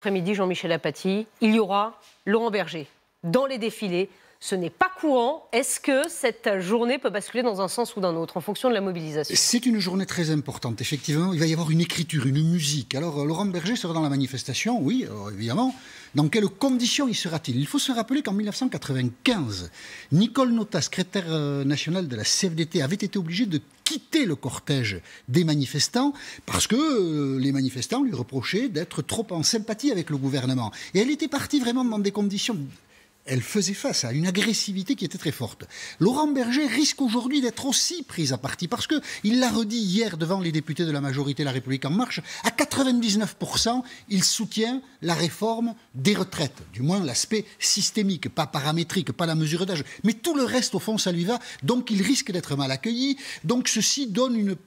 Après-midi, Jean-Michel Apathy, il y aura Laurent Berger dans les défilés. Ce n'est pas courant. Est-ce que cette journée peut basculer dans un sens ou d'un autre en fonction de la mobilisation? C'est une journée très importante, effectivement. Il va y avoir une écriture, une musique. Alors, Laurent Berger sera dans la manifestation, oui, évidemment. Dans quelles conditions y sera-t-il? Il faut se rappeler qu'en 1995, Nicole Notat, secrétaire nationale de la CFDT, avait été obligée de quitter le cortège des manifestants parce que les manifestants lui reprochaient d'être trop en sympathie avec le gouvernement. Et elle était partie vraiment dans des conditions... Elle faisait face à une agressivité qui était très forte. Laurent Berger risque aujourd'hui d'être aussi pris à partie parce qu'il l'a redit hier devant les députés de la majorité La République En Marche, à 99%, il soutient la réforme des retraites, du moins l'aspect systémique, pas paramétrique, pas la mesure d'âge, mais tout le reste au fond ça lui va, donc il risque d'être mal accueilli. Donc ceci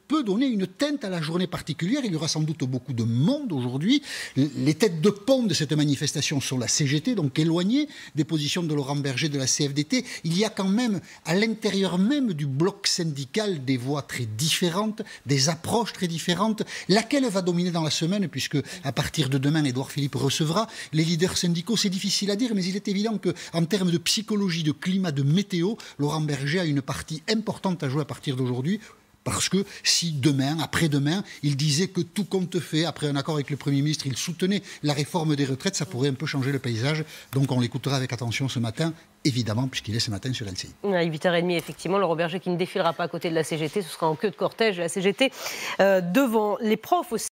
peut donner une teinte à la journée particulière. Il y aura sans doute beaucoup de monde aujourd'hui. Les têtes de pont de cette manifestation sont la CGT, donc éloignée des positions de Laurent Berger de la CFDT. Il y a quand même à l'intérieur même du bloc syndical des voix très différentes, des approches très différentes. Laquelle va dominer dans la semaine, puisque à partir de demain, Édouard Philippe recevra les leaders syndicaux. C'est difficile à dire, mais il est évident qu'en termes de psychologie, de climat, de météo, Laurent Berger a une partie importante à jouer à partir d'aujourd'hui. Parce que si demain, après-demain, il disait que tout compte fait, après un accord avec le Premier ministre, il soutenait la réforme des retraites, ça pourrait un peu changer le paysage. Donc on l'écoutera avec attention ce matin, évidemment, puisqu'il est ce matin sur LCI. À 8h30, effectivement, Laurent Berger qui ne défilera pas à côté de la CGT, ce sera en queue de cortège, la CGT devant les profs aussi.